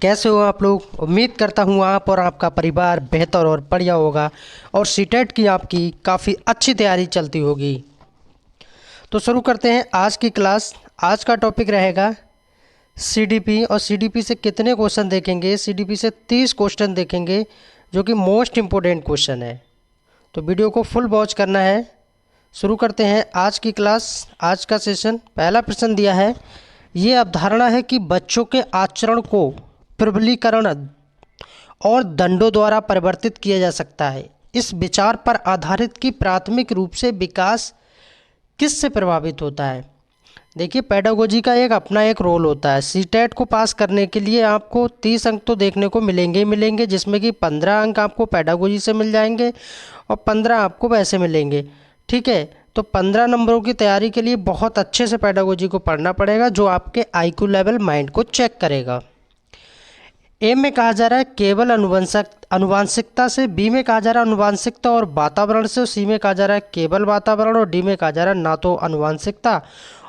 कैसे हो आप लोग। उम्मीद करता हूँ आप और आपका परिवार बेहतर और बढ़िया होगा और सीटेट की आपकी काफ़ी अच्छी तैयारी चलती होगी। तो शुरू करते हैं आज की क्लास। आज का टॉपिक रहेगा सीडीपी और सीडीपी से कितने क्वेश्चन देखेंगे। सीडीपी से 30 क्वेश्चन देखेंगे जो कि मोस्ट इम्पोर्टेंट क्वेश्चन है। तो वीडियो को फुल वॉच करना है। शुरू करते हैं आज की क्लास। आज का सेशन पहला प्रश्न दिया है, ये अवधारणा है कि बच्चों के आचरण को प्रबलीकरण और दंडों द्वारा परिवर्तित किया जा सकता है। इस विचार पर आधारित कि प्राथमिक रूप से विकास किससे प्रभावित होता है। देखिए, पेडागोजी का अपना एक रोल होता है। सीटेट को पास करने के लिए आपको 30 अंक तो देखने को मिलेंगे ही मिलेंगे, जिसमें कि 15 अंक आपको पेडागोजी से मिल जाएंगे और 15 आपको वैसे मिलेंगे। ठीक है, तो 15 नंबरों की तैयारी के लिए बहुत अच्छे से पेडागोजी को पढ़ना पड़ेगा, जो आपके आईक्यू लेवल माइंड को चेक करेगा। ए में कहा जा रहा है केवल अनुवांशिकता से, बी में कहा जा रहा है अनुवांशिकता और वातावरण से, सी में कहा जा रहा है केवल वातावरण और डी में कहा जा रहा है ना तो अनुवांशिकता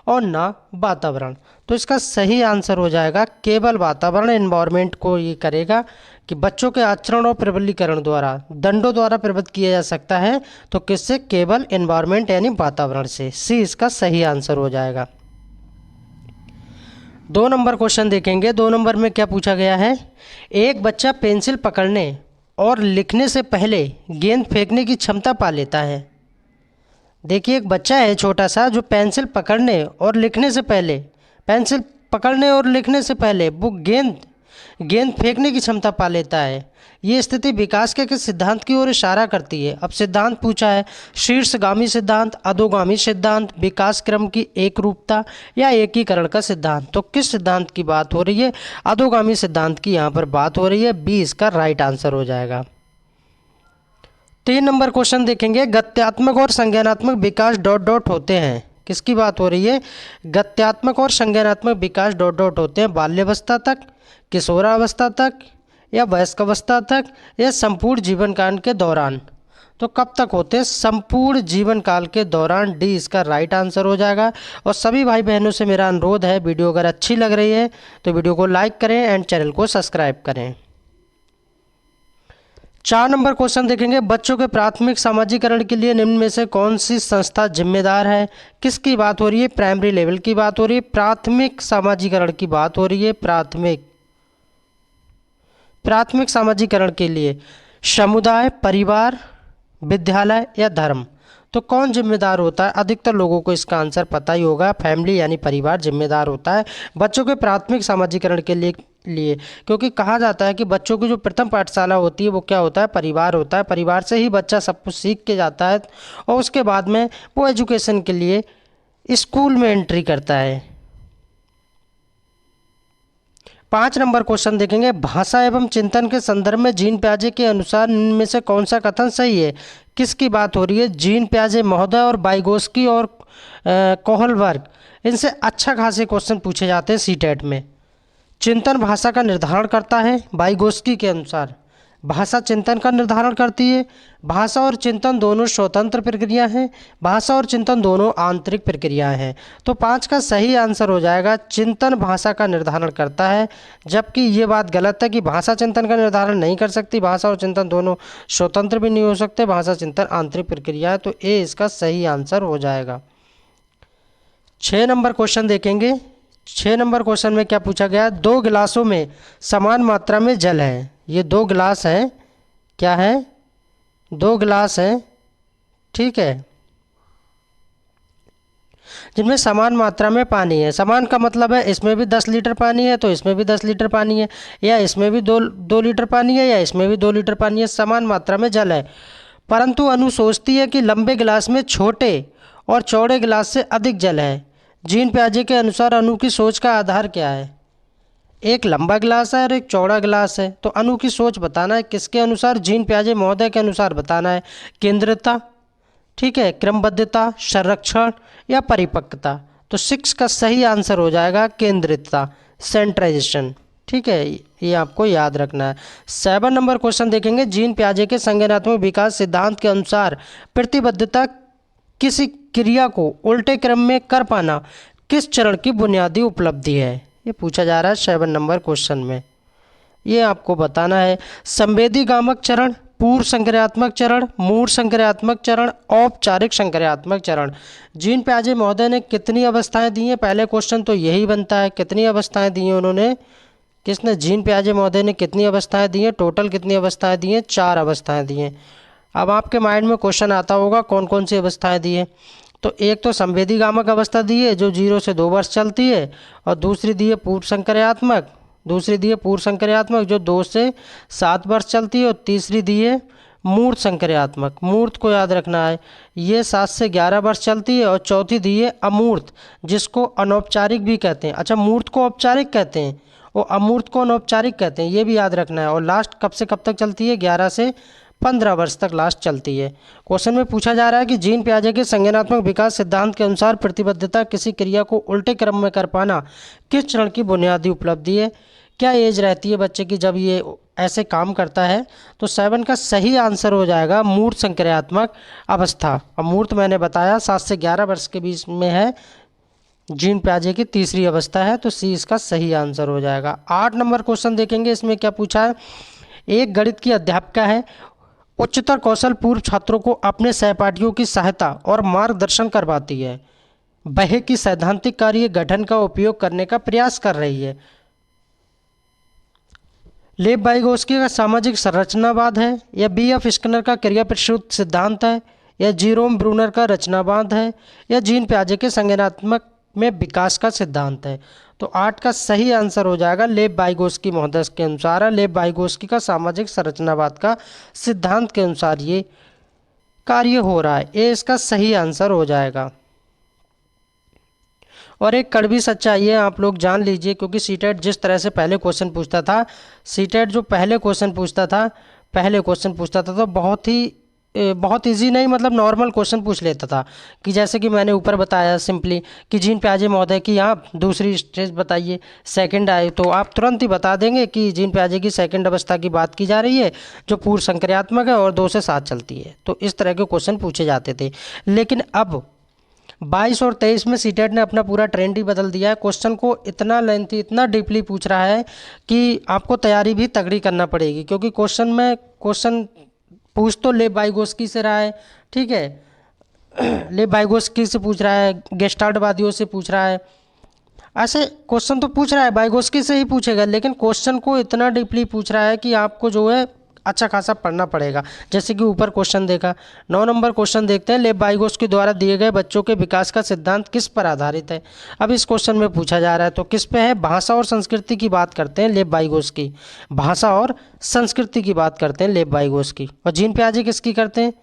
और ना वातावरण। तो इसका सही आंसर हो जाएगा केवल वातावरण। एनवायरनमेंट को ये करेगा कि बच्चों के आचरण और प्रबलीकरण द्वारा दंडों द्वारा प्रभावित किया जा सकता है। तो किससे? केवल एनवायरनमेंट यानी वातावरण से। सी इसका सही आंसर हो जाएगा। 2 नंबर क्वेश्चन देखेंगे। 2 नंबर में क्या पूछा गया है, एक बच्चा पेंसिल पकड़ने और लिखने से पहले गेंद फेंकने की क्षमता पा लेता है। देखिए, एक बच्चा है छोटा सा जो पेंसिल पकड़ने और लिखने से पहले वो गेंद फेंकने की क्षमता पा लेता है। ये स्थिति विकास के किस सिद्धांत की ओर इशारा करती है। अब सिद्धांत पूछा है, शीर्षगामी सिद्धांत, अधोगामी सिद्धांत, विकास क्रम की एकरूपता या एकीकरण का सिद्धांत। तो किस सिद्धांत की बात हो रही है? अधोगामी सिद्धांत की यहाँ पर बात हो रही है। बी इसका राइट आंसर हो जाएगा। 3 नंबर क्वेश्चन देखेंगे, गत्यात्मक और संज्ञानात्मक विकास डॉट डॉट होते हैं। किसकी बात हो रही है? गत्यात्मक और संज्ञानात्मक विकास डॉट डॉट होते हैं बाल्यावस्था तक, किशोरावस्था तक या वयस्कावस्था तक या संपूर्ण जीवन काल के दौरान। तो कब तक होते हैं? संपूर्ण जीवन काल के दौरान। डी इसका राइट आंसर हो जाएगा। और सभी भाई बहनों से मेरा अनुरोध है, वीडियो अगर अच्छी लग रही है तो वीडियो को लाइक करें एंड चैनल को सब्सक्राइब करें। 4 नंबर क्वेश्चन देखेंगे, बच्चों के प्राथमिक सामाजिकरण के लिए निम्न में से कौन सी संस्था जिम्मेदार है। किसकी बात हो रही है? प्राइमरी लेवल की बात हो रही है। प्राथमिक सामाजिकरण की बात हो रही है। प्राथमिक सामाजिकरण के लिए समुदाय, परिवार, विद्यालय या धर्म। तो कौन जिम्मेदार होता है? अधिकतर लोगों को इसका आंसर पता ही होगा। फैमिली यानी परिवार जिम्मेदार होता है बच्चों के प्राथमिक सामाजिकरण के लिए, क्योंकि कहा जाता है कि बच्चों की जो प्रथम पाठशाला होती है वो क्या होता है? परिवार होता है। परिवार से ही बच्चा सब कुछ सीख के जाता है और उसके बाद में वो एजुकेशन के लिए स्कूल में एंट्री करता है। 5 नंबर क्वेश्चन देखेंगे, भाषा एवं चिंतन के संदर्भ में जीन पियाजे के अनुसार इनमें से कौन सा कथन सही है। किसकी बात हो रही है? जीन पियाजे महोदय और वाइगोस्की और कोहलबर्ग, इनसे अच्छा खासे क्वेश्चन पूछे जाते हैं सीटेट में। चिंतन भाषा का निर्धारण करता है। वाइगोस्की के अनुसार भाषा चिंतन का निर्धारण करती है। भाषा और चिंतन दोनों स्वतंत्र प्रक्रिया हैं। भाषा और चिंतन दोनों आंतरिक प्रक्रियाएं हैं। तो 5 का सही आंसर हो जाएगा चिंतन भाषा का निर्धारण करता है, जबकि ये बात गलत है कि भाषा चिंतन का निर्धारण नहीं कर सकती। भाषा और चिंतन दोनों स्वतंत्र भी नहीं हो सकते। भाषा चिंतन आंतरिक प्रक्रिया है। तो ए इसका सही आंसर हो जाएगा। 6 नंबर क्वेश्चन देखेंगे। 6 नंबर क्वेश्चन में क्या पूछा गया? 2 गिलासों में समान मात्रा में जल है। ये 2 गिलास हैं। क्या है? 2 गिलास हैं। ठीक है, जिनमें समान मात्रा में पानी है। समान का मतलब है इसमें भी 10 लीटर पानी है तो इसमें भी 10 लीटर पानी है, या इसमें भी 2 लीटर पानी है या इसमें भी 2 लीटर पानी है। समान मात्रा में जल है, परंतु अनु सोचती है कि लंबे गिलास में छोटे और चौड़े गिलास से अधिक जल है। जीन पियाजे के अनुसार अनु की सोच का आधार क्या है? एक लंबा गिलास है और एक चौड़ा गिलास है। तो अनु की सोच बताना है किसके अनुसार? जीन पियाजे महोदय के अनुसार बताना है। केंद्रितता, ठीक है, क्रमबद्धता, संरक्षण या परिपक्वता। तो 6 का सही आंसर हो जाएगा केंद्रितता, सेंट्राइजेशन। ठीक है, ये आपको याद रखना है। 7 नंबर क्वेश्चन देखेंगे, जीन पियाजे के संज्ञानात्मक विकास सिद्धांत के अनुसार प्रतिबद्धता किसी क्रिया को उल्टे क्रम में कर पाना किस चरण की बुनियादी उपलब्धि है। ये पूछा जा रहा है 7 नंबर क्वेश्चन में। ये आपको बताना है। संवेदी गामक चरण, पूर्व संक्रियात्मक चरण, मूढ़ संक्रियात्मक चरण, औपचारिक संक्रियात्मक चरण। जीन पियाजे महोदय ने कितनी अवस्थाएं दी हैं? पहले क्वेश्चन तो यही बनता है, कितनी अवस्थाएं दी हैं उन्होंने? किसने? जीन पियाजे महोदय ने कितनी अवस्थाएं दी हैं? टोटल कितनी अवस्थाएं दी हैं? 4 अवस्थाएं दी हैं। अब आपके माइंड में क्वेश्चन आता होगा कौन कौन सी अवस्थाएं दी हैं। तो एक तो संवेदी गामक अवस्था दी है जो 0 से 2 वर्ष चलती है, और दूसरी दी है पूर्व संक्रियात्मक, दूसरी दी है पूर्व संक्रियात्मक जो 2 से 7 वर्ष चलती है, और तीसरी दी है मूर्त संक्रियात्मक। मूर्त को याद रखना है, ये 7 से 11 वर्ष चलती है, और चौथी दी है अमूर्त जिसको अनौपचारिक भी कहते हैं। अच्छा, मूर्त को औपचारिक कहते हैं और अमूर्त को अनौपचारिक कहते हैं, ये भी याद रखना है। और लास्ट कब से कब तक चलती है? 11 से 15 वर्ष तक लास्ट चलती है। क्वेश्चन में पूछा जा रहा है कि जीन पियाजे के संज्ञानात्मक विकास सिद्धांत के अनुसार प्रतिबद्धता किसी क्रिया को उल्टे क्रम में कर पाना किस चरण की बुनियादी उपलब्धि है? क्या एज रहती है बच्चे की जब ये ऐसे काम करता है? तो 7 का सही आंसर हो जाएगा मूर्त संक्रियात्मक अवस्था। अमूर्त मैंने बताया 7 से 11 वर्ष के बीच में है, जीन पियाजे की तीसरी अवस्था है, तो सी इसका सही आंसर हो जाएगा। 8 नंबर क्वेश्चन देखेंगे, इसमें क्या पूछा है? एक गणित की अध्यापिका है, उच्चतर कौशल पूर्व छात्रों को अपने सहपाठियों की सहायता और मार्गदर्शन करवाती है, वह की सैद्धांतिक कार्य गठन का उपयोग करने का प्रयास कर रही है। लेव वाइगोस्की का सामाजिक संरचनावाद है, या बी एफ स्किनर का क्रिया प्रतिशोध सिद्धांत है, या जीरोम ब्रूनर का रचनावाद है, या जीन पियाजे के संज्ञानात्मक में विकास का सिद्धांत है? तो 8 का सही आंसर हो जाएगा लेव वाइगोस्की महोदय के अनुसार है। लेव वाइगोस्की का सामाजिक संरचनावाद का सिद्धांत के अनुसार ये कार्य हो रहा है, ये इसका सही आंसर हो जाएगा। और एक कड़वी सच्चाई है, आप लोग जान लीजिए, क्योंकि सीटेट जिस तरह से पहले क्वेश्चन पूछता था, सीटेट जो पहले क्वेश्चन पूछता था तो बहुत इजी नहीं, मतलब नॉर्मल क्वेश्चन पूछ लेता था कि जैसे कि मैंने ऊपर बताया सिंपली कि जीन पियाजे महोदय की आप दूसरी स्टेज बताइए, सेकंड आए, तो आप तुरंत ही बता देंगे कि जीन पियाजे की सेकंड अवस्था की बात की जा रही है जो पूर्व संक्रियात्मक है और 2 से 7 चलती है। तो इस तरह के क्वेश्चन पूछे जाते थे। लेकिन अब 22 और 23 में सीटेट ने अपना पूरा ट्रेंड ही बदल दिया है। क्वेश्चन को इतना लेंथी, इतना डीपली पूछ रहा है कि आपको तैयारी भी तगड़ी करना पड़ेगी, क्योंकि क्वेश्चन पूछ तो लेव वाइगोस्की से रहा है, ठीक है, लेव वाइगोस्की से पूछ रहा है, गेस्टाल्टवादियों से पूछ रहा है, ऐसे क्वेश्चन तो पूछ रहा है, वाइगोस्की से ही पूछेगा, लेकिन क्वेश्चन को इतना डीपली पूछ रहा है कि आपको जो है अच्छा खासा पढ़ना पड़ेगा। जैसे कि ऊपर क्वेश्चन देखा, 9 नंबर क्वेश्चन देखते हैं, लेव वाइगोस्की द्वारा दिए गए बच्चों के विकास का सिद्धांत किस पर आधारित है? अब इस क्वेश्चन में पूछा जा रहा है तो किस पे है? भाषा और संस्कृति की बात करते हैं लेव वाइगोस्की, भाषा और संस्कृति की बात करते हैं लेव वाइगोस्की। और जीन पियाजे किसकी करते हैं?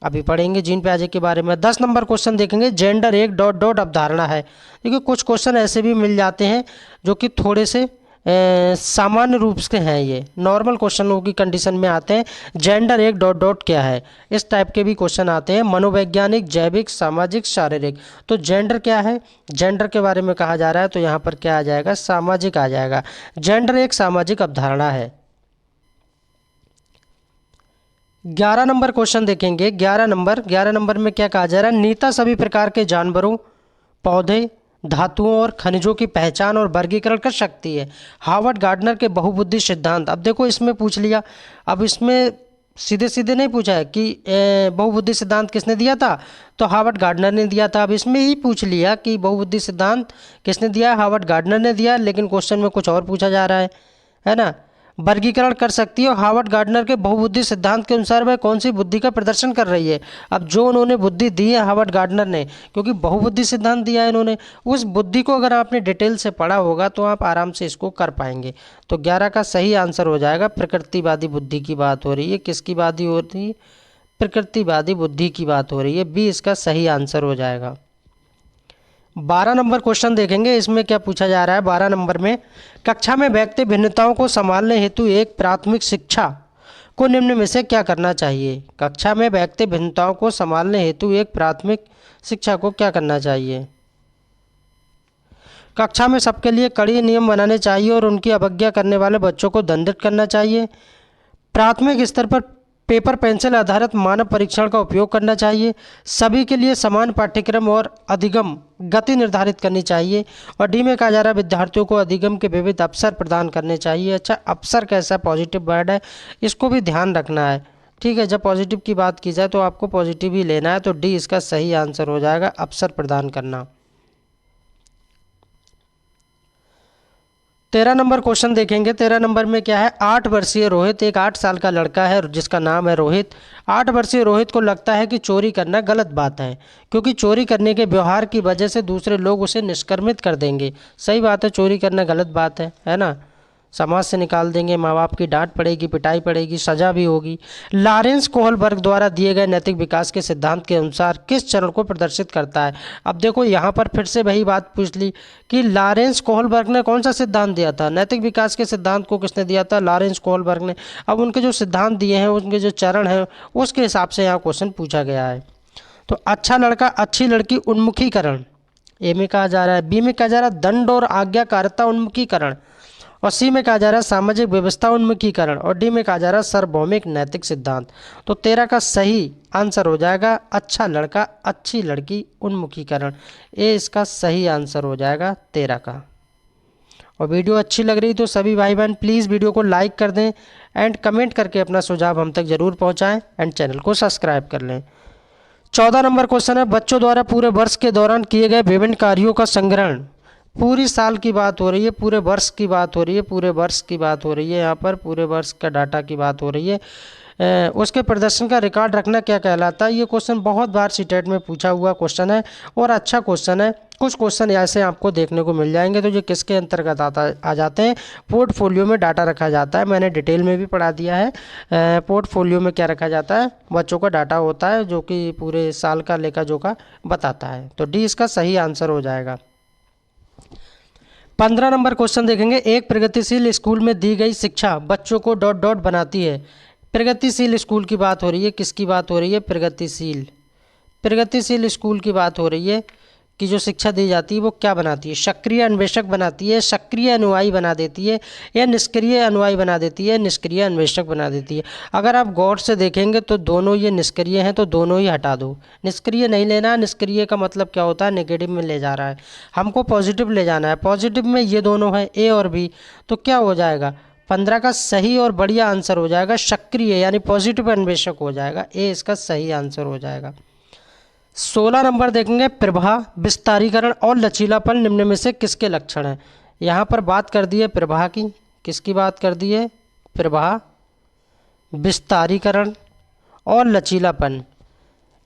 अभी पढ़ेंगे जीन पियाजे के बारे में। 10 नंबर क्वेश्चन देखेंगे, जेंडर एक डॉट डॉट अवधारणा है। देखिए कुछ क्वेश्चन ऐसे भी मिल जाते हैं जो कि थोड़े से सामान्य रूप से हैं, ये नॉर्मल क्वेश्चनों की कंडीशन में आते हैं। जेंडर एक डॉट डॉट क्या है, इस टाइप के भी क्वेश्चन आते हैं। मनोवैज्ञानिक, जैविक, सामाजिक, शारीरिक। तो जेंडर क्या है? जेंडर के बारे में कहा जा रहा है तो यहाँ पर क्या आ जाएगा? सामाजिक आ जाएगा। जेंडर एक सामाजिक अवधारणा है। 11 नंबर क्वेश्चन देखेंगे, 11 नंबर में क्या कहा जा रहा है? नीता सभी प्रकार के जानवरों, पौधे, धातुओं और खनिजों की पहचान और वर्गीकरण कर सकती है। हार्वर्ड गार्डनर के बहुबुद्धि सिद्धांत। अब देखो इसमें पूछ लिया, अब इसमें सीधे सीधे नहीं पूछा है कि बहुबुद्धि सिद्धांत किसने दिया था, तो हार्वर्ड गार्डनर ने दिया था। अब इसमें ही पूछ लिया कि बहुबुद्धि सिद्धांत किसने दिया, हार्वर्ड गार्डनर ने दिया, लेकिन क्वेश्चन में कुछ और पूछा जा रहा है ना। वर्गीकरण कर सकती है, और हार्वर्ड गार्डनर के बहुबुद्धि सिद्धांत के अनुसार वह कौन सी बुद्धि का प्रदर्शन कर रही है। अब जो उन्होंने बुद्धि दी है हार्वर्ड गार्डनर ने, क्योंकि बहुबुद्धि सिद्धांत दिया है इन्होंने, उस बुद्धि को अगर आपने डिटेल से पढ़ा होगा तो आप आराम से इसको कर पाएंगे। तो 11 का सही आंसर हो जाएगा, प्रकृतिवादी बुद्धि की बात हो रही है। किसकी बात हो रही है? प्रकृतिवादी बुद्धि की बात हो रही है। बी इसका सही आंसर हो जाएगा। 12 नंबर क्वेश्चन देखेंगे, इसमें क्या पूछा जा रहा है? 12 नंबर में, कक्षा में व्यक्ति भिन्नताओं को संभालने हेतु एक प्राथमिक शिक्षा को निम्न में से क्या करना चाहिए? कक्षा में व्यक्ति भिन्नताओं को संभालने हेतु एक प्राथमिक शिक्षा को क्या करना चाहिए? कक्षा में सबके लिए कड़ी नियम बनाने चाहिए और उनकी अवज्ञा करने वाले बच्चों को दंडित करना चाहिए। प्राथमिक स्तर पर पेपर पेंसिल आधारित मानव परीक्षण का उपयोग करना चाहिए। सभी के लिए समान पाठ्यक्रम और अधिगम गति निर्धारित करनी चाहिए। और डी में कहा जा रहा है विद्यार्थियों को अधिगम के विविध अवसर प्रदान करने चाहिए। अच्छा, अवसर कैसा पॉजिटिव वर्ड है, इसको भी ध्यान रखना है। ठीक है, जब पॉजिटिव की बात की जाए तो आपको पॉजिटिव ही लेना है। तो डी इसका सही आंसर हो जाएगा, अवसर प्रदान करना। 13 नंबर क्वेश्चन देखेंगे। 13 नंबर में क्या है, 8 वर्षीय रोहित, एक 8 साल का लड़का है जिसका नाम है रोहित। 8 वर्षीय रोहित को लगता है कि चोरी करना गलत बात है, क्योंकि चोरी करने के व्यवहार की वजह से दूसरे लोग उसे निष्क्रमित कर देंगे। सही बात है, चोरी करना गलत बात है ना। समाज से निकाल देंगे, माँ बाप की डांट पड़ेगी, पिटाई पड़ेगी, सजा भी होगी। लॉरेंस कोहलबर्ग द्वारा दिए गए नैतिक विकास के सिद्धांत के अनुसार किस चरण को प्रदर्शित करता है। अब देखो यहाँ पर फिर से वही बात पूछ ली कि लॉरेंस कोहलबर्ग ने कौन सा सिद्धांत दिया था। नैतिक विकास के सिद्धांत को किसने दिया था, लॉरेंस कोहलबर्ग ने। अब उनके जो सिद्धांत दिए हैं, उनके जो चरण हैं, उसके हिसाब से यहाँ क्वेश्चन पूछा गया है। तो अच्छा लड़का अच्छी लड़की उन्मुखीकरण ए में कहा जा रहा है। बी में कहा जा रहा है दंड और आज्ञाकारिता उन्मुखीकरण। और सी में कहा जा रहा है सामाजिक व्यवस्था उन्मुखीकरण। और डी में कहा जा रहा है सार्वभौमिक नैतिक सिद्धांत। तो 13 का सही आंसर हो जाएगा अच्छा लड़का अच्छी लड़की उन्मुखीकरण। ये इसका सही आंसर हो जाएगा 13 का। और वीडियो अच्छी लग रही तो सभी भाई बहन प्लीज़ वीडियो को लाइक कर दें एंड कमेंट करके अपना सुझाव हम तक ज़रूर पहुँचाएँ एंड चैनल को सब्सक्राइब कर लें। 14 नंबर क्वेश्चन है, बच्चों द्वारा पूरे वर्ष के दौरान किए गए विभिन्न कार्यों का संग्रहण। पूरी साल की बात हो रही है, पूरे वर्ष की बात हो रही है, पूरे वर्ष की बात हो रही है, यहाँ पर पूरे वर्ष का डाटा की बात हो रही है। उसके प्रदर्शन का रिकॉर्ड रखना क्या कहलाता है। ये क्वेश्चन बहुत बार सीटेट में पूछा हुआ क्वेश्चन है और अच्छा क्वेश्चन है। कुछ क्वेश्चन ऐसे आपको देखने को मिल जाएंगे तो ये किसके अंतर्गत आ जाते हैं, पोर्टफोलियो में डाटा रखा जाता है। मैंने डिटेल में भी पढ़ा दिया है। पोर्टफोलियो में क्या रखा जाता है, बच्चों का डाटा होता है जो कि पूरे साल का लेखा जोखा बताता है। तो डी इसका सही आंसर हो जाएगा। 15 नंबर क्वेश्चन देखेंगे, एक प्रगतिशील स्कूल में दी गई शिक्षा बच्चों को डॉट डॉट बनाती है। प्रगतिशील स्कूल की बात हो रही है, किसकी बात हो रही है, प्रगतिशील स्कूल की बात हो रही है कि जो शिक्षा दी जाती है वो क्या बनाती है, सक्रिय अन्वेषक बनाती है, सक्रिय अनुयायी बना देती है, या निष्क्रिय अनुयायी बना देती है, निष्क्रिय अन्वेषक बना देती है। अगर आप गौर से देखेंगे तो दोनों ये निष्क्रिय हैं, तो दोनों ही हटा दो। निष्क्रिय नहीं लेना, निष्क्रिय का मतलब क्या होता है, नेगेटिव में ले जा रहा है, हमको पॉजिटिव ले जाना है। पॉजिटिव में ये दोनों हैं, ए और बी, तो क्या हो जाएगा, 15 का सही और बढ़िया आंसर हो जाएगा सक्रिय यानी पॉजिटिव अन्वेषक हो जाएगा। ए इसका सही आंसर हो जाएगा। 16 नंबर देखेंगे, प्रवाह विस्तारीकरण और लचीलापन निम्न में से किसके लक्षण हैं। यहाँ पर बात कर दी है प्रवाह की, किसकी बात कर दी है, प्रवाह विस्तारीकरण और लचीलापन,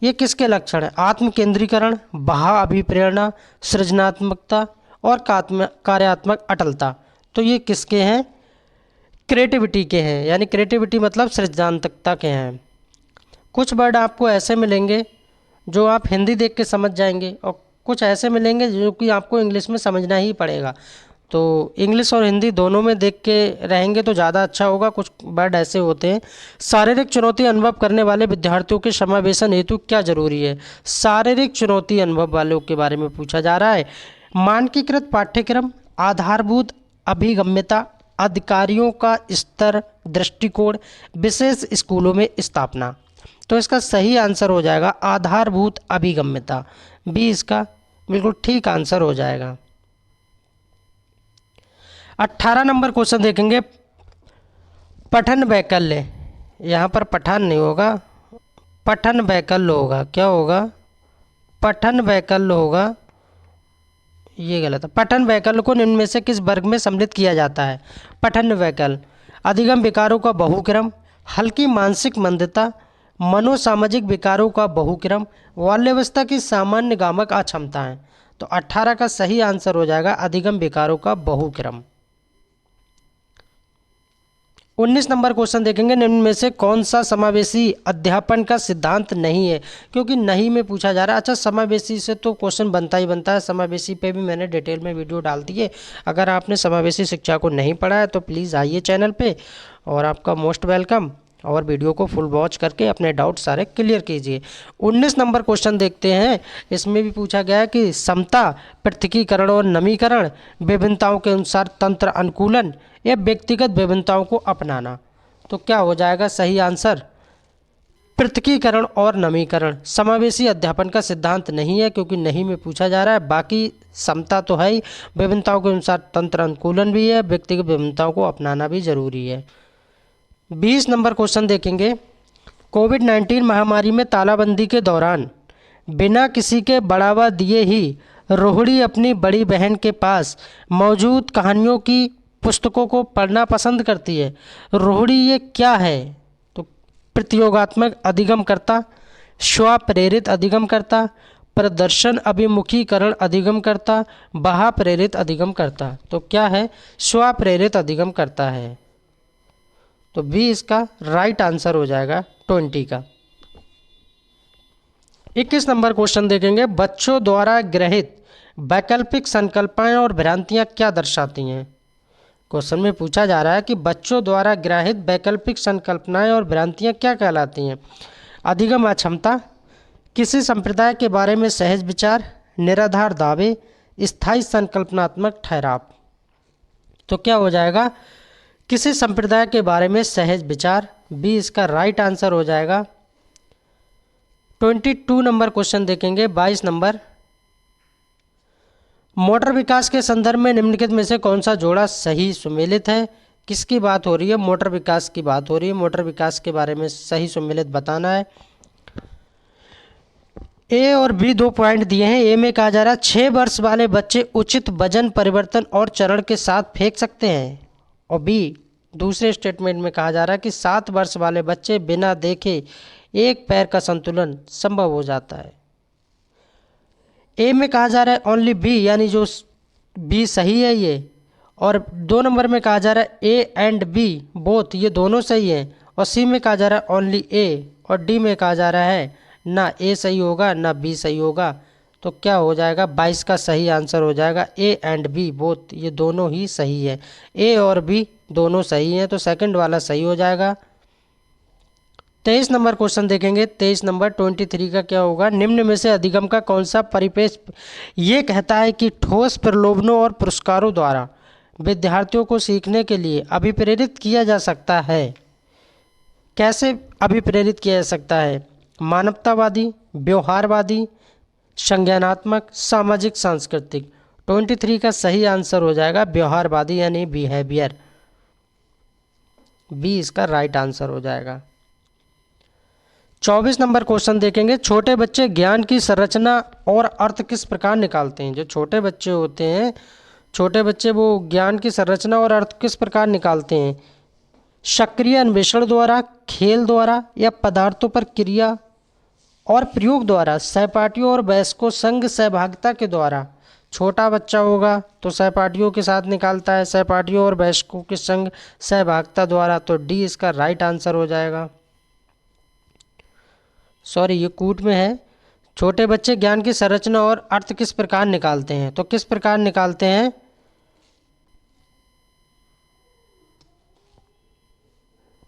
ये किसके लक्षण हैं, आत्म केंद्रीकरण, बाह्य अभिप्रेरणा, सृजनात्मकता और कार्यात्मक अटलता। तो ये किसके हैं, क्रिएटिविटी के हैं, यानी क्रिएटिविटी मतलब सृजनात्मकता के हैं। कुछ वर्ड आपको ऐसे मिलेंगे जो आप हिंदी देख के समझ जाएंगे और कुछ ऐसे मिलेंगे जो कि आपको इंग्लिश में समझना ही पड़ेगा। तो इंग्लिश और हिंदी दोनों में देख के रहेंगे तो ज़्यादा अच्छा होगा। कुछ वर्ड ऐसे होते हैं, शारीरिक चुनौती अनुभव करने वाले विद्यार्थियों के समावेशन हेतु क्या जरूरी है। शारीरिक चुनौती अनुभव वालों के बारे में पूछा जा रहा है। मानकीकृत पाठ्यक्रम, आधारभूत अभिगम्यता, अधिकारियों का स्तर, दृष्टिकोण, विशेष स्कूलों में स्थापना। तो इसका सही आंसर हो जाएगा आधारभूत अभिगम्यता। बी इसका बिल्कुल ठीक आंसर हो जाएगा। 18 नंबर क्वेश्चन देखेंगे, पठन वैकल्य, यहाँ पर पठान नहीं होगा, पठन वैकल्य होगा। क्या होगा, पठन वैकल्य होगा, ये गलत है। पठन वैकल्य को निम्न में से किस वर्ग में सम्मिलित किया जाता है। पठन वैकल्य, अधिगम विकारों का बहुक्रम, हल्की मानसिक मंदता, मनोसामाजिक विकारों का बहुक्रम, बाल्यावस्था की सामान्य निगामक अक्षमताएं। तो 18 का सही आंसर हो जाएगा अधिगम विकारों का बहुक्रम। 19 नंबर क्वेश्चन देखेंगे, निम्न में से कौन सा समावेशी अध्यापन का सिद्धांत नहीं है, क्योंकि नहीं में पूछा जा रहा है। अच्छा, समावेशी से तो क्वेश्चन बनता ही बनता है, समावेशी पे भी मैंने डिटेल में वीडियो डाल दी है। अगर आपने समावेशी शिक्षा को नहीं पढ़ा है तो प्लीज़ आइए चैनल पे, और आपका मोस्ट वेलकम, और वीडियो को फुल वॉच करके अपने डाउट सारे क्लियर कीजिए। 19 नंबर क्वेश्चन देखते हैं, इसमें भी पूछा गया है कि समता, पृथकीकरण और नमीकरण, विभिन्नताओं के अनुसार तंत्र अनुकूलन या व्यक्तिगत विभिन्नताओं को अपनाना। तो क्या हो जाएगा सही आंसर, पृथकीकरण और नमीकरण समावेशी अध्यापन का सिद्धांत नहीं है, क्योंकि नहीं में पूछा जा रहा है। बाकी समता तो है ही, विभिन्नताओं के अनुसार तंत्र अनुकूलन भी है, व्यक्तिगत विभिन्नताओं को अपनाना भी जरूरी है। 20 नंबर क्वेश्चन देखेंगे। कोविड-19 महामारी में तालाबंदी के दौरान बिना किसी के बढ़ावा दिए ही रोहिणी अपनी बड़ी बहन के पास मौजूद कहानियों की पुस्तकों को पढ़ना पसंद करती है। रोहिणी ये क्या है? तो प्रतियोगात्मक अधिगमकर्ता, स्व प्रेरित अधिगमकर्ता, प्रदर्शन अभिमुखीकरण अधिगमकर्ता, बाह्य प्रेरित अधिगमकर्ता। तो क्या है? स्व प्रेरित अधिगमकर्ता है। तो बी इसका राइट आंसर हो जाएगा 20 का। 21 नंबर क्वेश्चन देखेंगे। बच्चों द्वारा ग्रहित वैकल्पिक संकल्पनाएं और भ्रांतियां क्या दर्शाती हैं? क्वेश्चन में पूछा जा रहा है कि बच्चों द्वारा ग्रहित वैकल्पिक संकल्पनाएं और भ्रांतियां क्या कहलाती हैं? अधिगम अक्षमता, किसी संप्रदाय के बारे में सहज विचार, निराधार दावे, स्थायी संकल्पनात्मक ठहराव। तो क्या हो जाएगा? किसी संप्रदाय के बारे में सहज विचार। बी इसका राइट आंसर हो जाएगा। 22 नंबर क्वेश्चन देखेंगे। 22 नंबर। मोटर विकास के संदर्भ में निम्नलिखित में से कौन सा जोड़ा सही सुमेलित है? किसकी बात हो रही है? मोटर विकास की बात हो रही है। मोटर विकास के बारे में सही सुमेलित बताना है। ए और बी 2 पॉइंट दिए हैं। ए में कहा जा रहा है 6 वर्ष वाले बच्चे उचित वजन परिवर्तन और चरण के साथ फेंक सकते हैं, और बी दूसरे स्टेटमेंट में कहा जा रहा है कि 7 वर्ष वाले बच्चे बिना देखे एक पैर का संतुलन संभव हो जाता है। ए में कहा जा रहा है ओनली बी, यानी जो बी सही है ये, और 2 नंबर में कहा जा रहा है ए एंड बी बोथ, ये दोनों सही हैं, और सी में कहा जा रहा है ओनली ए, और डी में कहा जा रहा है ना ए सही होगा ना बी सही होगा। तो क्या हो जाएगा? 22 का सही आंसर हो जाएगा ए एंड बी बोथ, ये दोनों ही सही है। ए और बी दोनों सही हैं, तो सेकंड वाला सही हो जाएगा। 23 नंबर क्वेश्चन देखेंगे। 23 नंबर 23 का क्या होगा? निम्न में से अधिगम का कौन सा परिपेक्ष ये कहता है कि ठोस प्रलोभनों और पुरस्कारों द्वारा विद्यार्थियों को सीखने के लिए अभिप्रेरित किया जा सकता है? कैसे अभिप्रेरित किया जा सकता है? मानवतावादी, व्यवहारवादी, संज्ञानात्मक, सामाजिक, सांस्कृतिक। 23 का सही आंसर हो जाएगा व्यवहारवादी, यानी बिहेवियर। बी इसका राइट आंसर हो जाएगा। 24 नंबर क्वेश्चन देखेंगे। छोटे बच्चे ज्ञान की संरचना और अर्थ किस प्रकार निकालते हैं? जो छोटे बच्चे होते हैं, छोटे बच्चे वो ज्ञान की संरचना और अर्थ किस प्रकार निकालते हैं? सक्रिय अन्वेषण द्वारा, खेल द्वारा, या पदार्थों पर क्रिया और प्रयोग द्वारा, सहपाठियों और वयस्कों संग सहभागिता के द्वारा। छोटा बच्चा होगा तो सहपाठियों के साथ निकालता है, सहपाठियों और वयस्कों के संग सहभागिता द्वारा। तो डी इसका राइट आंसर हो जाएगा। सॉरी, ये कूट में है। छोटे बच्चे ज्ञान की संरचना और अर्थ किस प्रकार निकालते हैं? तो किस प्रकार निकालते हैं?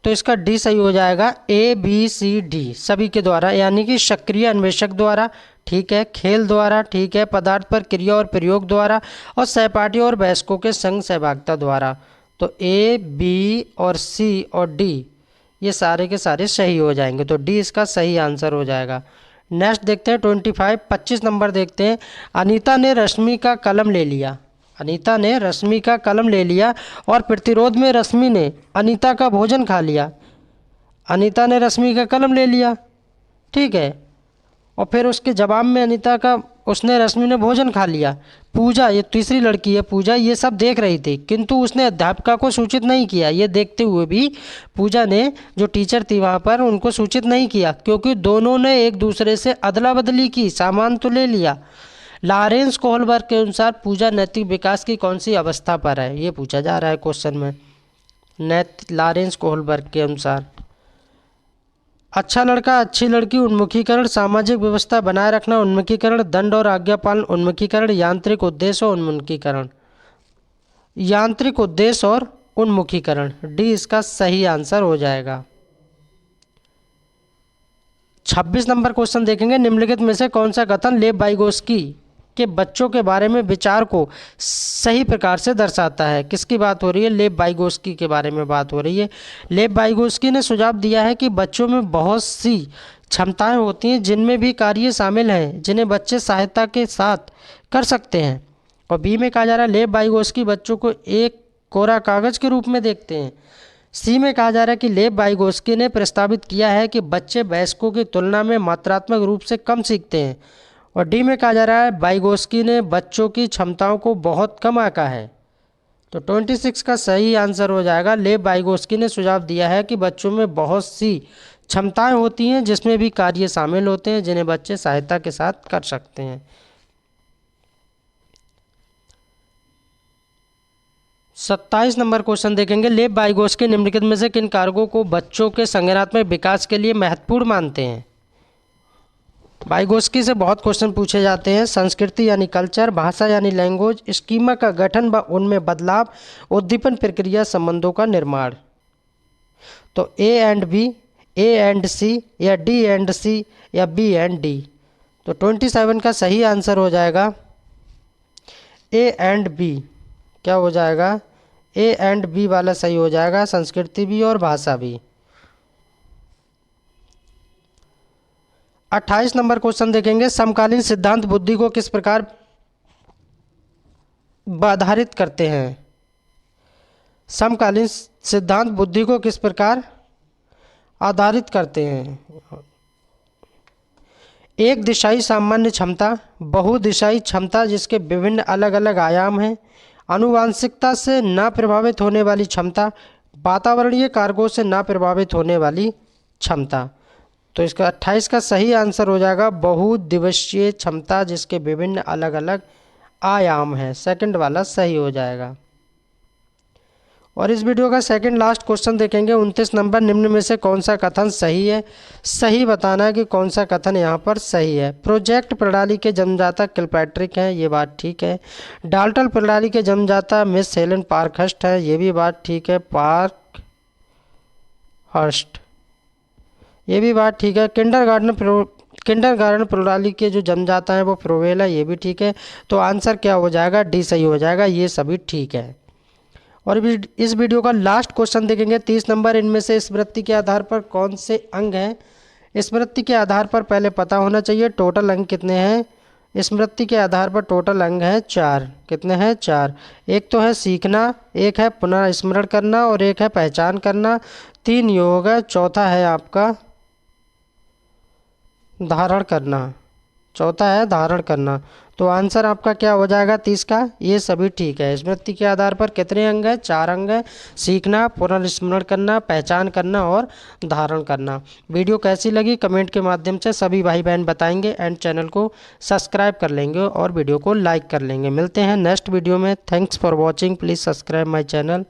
तो इसका डी सही हो जाएगा। ए बी सी डी सभी के द्वारा, यानी कि सक्रिय अन्वेषक द्वारा, ठीक है, खेल द्वारा, ठीक है, पदार्थ पर क्रिया और प्रयोग द्वारा, और सहपाठियों और वयस्कों के संग सहभागिता द्वारा। तो ए बी और सी और डी ये सारे के सारे सही हो जाएंगे। तो डी इसका सही आंसर हो जाएगा। नेक्स्ट देखते हैं 25 नंबर देखते हैं। अनीता ने रश्मि का कलम ले लिया। अनीता ने रश्मि का कलम ले लिया और प्रतिरोध में रश्मि ने अनीता का भोजन खा लिया। अनीता ने रश्मि का कलम ले लिया, ठीक है, और फिर उसके जवाब में उसने रश्मि ने भोजन खा लिया। पूजा, ये तीसरी लड़की है पूजा, ये सब देख रही थी, किंतु उसने अध्यापिका को सूचित नहीं किया। ये देखते हुए भी पूजा ने, जो टीचर थी वहाँ पर, उनको सूचित नहीं किया, क्योंकि दोनों ने एक दूसरे से अदला बदली की, सामान तो ले लिया। लॉरेंस कोहलबर्ग के अनुसार पूजा नैतिक विकास की कौन सी अवस्था पर है? ये पूछा जा रहा है क्वेश्चन में। लॉरेंस कोहलबर्ग के अनुसार अच्छा लड़का अच्छी लड़की उन्मुखीकरण, सामाजिक व्यवस्था बनाए रखना उन्मुखीकरण, दंड और आज्ञा पालन उन्मुखीकरण, यांत्रिक उद्देश्य और उन्मुखीकरण। यांत्रिक उद्देश्य और उन्मुखीकरण, डी इसका सही आंसर हो जाएगा। 26 नंबर क्वेश्चन देखेंगे। निम्नलिखित में से कौन सा कथन लेव वाइगोस्की, के बच्चों के बारे में विचार को सही प्रकार से दर्शाता है। किसकी बात हो रही है? लेव वाइगोस्की के बारे में बात हो रही है। लेव वाइगोस्की ने सुझाव दिया है कि बच्चों में बहुत सी क्षमताएं होती हैं जिनमें भी कार्य शामिल हैं जिन्हें बच्चे सहायता के साथ कर सकते हैं। और बी में कहा जा रहा है लेव वाइगोस्की बच्चों को एक कोरा कागज के रूप में देखते हैं। सी में कहा जा रहा है कि लेव वाइगोस्की ने प्रस्तावित किया है कि बच्चे वयस्कों की तुलना में मात्रात्मक रूप से कम सीखते हैं। और डी में कहा जा रहा है वाइगोस्की ने बच्चों की क्षमताओं को बहुत कम आंका है। तो 26 का सही आंसर हो जाएगा लेव वाइगोस्की ने सुझाव दिया है कि बच्चों में बहुत सी क्षमताएं होती हैं जिसमें भी कार्य शामिल होते हैं जिन्हें बच्चे सहायता के साथ कर सकते हैं। 27 नंबर क्वेश्चन देखेंगे। लेव वाइगोस्की निम्नलिखित में से किन कारकों को बच्चों के संज्ञानात्मक विकास के लिए महत्वपूर्ण मानते हैं? वाइगोस्की से बहुत क्वेश्चन पूछे जाते हैं। संस्कृति यानी कल्चर, भाषा यानी लैंग्वेज, स्कीमा का गठन व उनमें बदलाव, उद्दीपन प्रक्रिया, संबंधों का निर्माण। तो A and B, A and C, या डी एंड सी, या बी एंड डी। तो 27 का सही आंसर हो जाएगा ए एंड बी। क्या हो जाएगा? ए एंड बी वाला सही हो जाएगा, संस्कृति भी और भाषा भी। 28 नंबर क्वेश्चन देखेंगे। समकालीन सिद्धांत बुद्धि को किस प्रकार आधारित करते हैं? समकालीन सिद्धांत बुद्धि को किस प्रकार आधारित करते हैं? एक दिशाई सामान्य क्षमता, बहुदिशाई क्षमता जिसके विभिन्न अलग अलग आयाम हैं, आनुवांशिकता से ना प्रभावित होने वाली क्षमता, वातावरणीय कारकों से ना प्रभावित होने वाली क्षमता। तो इसका 28 का सही आंसर हो जाएगा बहुदिवसीय क्षमता जिसके विभिन्न अलग अलग आयाम हैं। सेकंड वाला सही हो जाएगा। और इस वीडियो का सेकंड लास्ट क्वेश्चन देखेंगे। 29 नंबर, निम्न में से कौन सा कथन सही है? सही बताना है कि कौन सा कथन यहाँ पर सही है। प्रोजेक्ट प्रणाली के जन्मदाता किलपैट्रिक हैं, ये बात ठीक है। डाल्टन प्रणाली के जन्मदाता मिस हेलेन पार्कहर्स्ट है, ये भी बात ठीक है। पार्कहर्स्ट, ये भी बात ठीक है। किंडरगार्टन प्रणाली के जो जन्मदाता हैं वो फ्रोवेल है, ये भी ठीक है। तो आंसर क्या हो जाएगा? डी सही हो जाएगा। ये सभी ठीक है। और इस वीडियो का लास्ट क्वेश्चन देखेंगे। 30 नंबर, इनमें से स्मृति के आधार पर कौन से अंग हैं? स्मृति के आधार पर पहले पता होना चाहिए टोटल अंग कितने हैं। स्मृति के आधार पर टोटल अंग हैं 4। कितने हैं? 4। एक तो है सीखना, एक है पुनर्स्मरण करना, और एक है पहचान करना। 3 योग है, चौथा है आपका धारण करना। चौथा है धारण करना। तो आंसर आपका क्या हो जाएगा 30 का? ये सभी ठीक है। स्मृति के आधार पर कितने अंग हैं? 4 अंग हैं। सीखना, पुनर्स्मरण करना, पहचान करना और धारण करना। वीडियो कैसी लगी कमेंट के माध्यम से सभी भाई बहन बताएंगे, एंड चैनल को सब्सक्राइब कर लेंगे और वीडियो को लाइक कर लेंगे। मिलते हैं नेक्स्ट वीडियो में। Thanks for watching. Please subscribe my channel.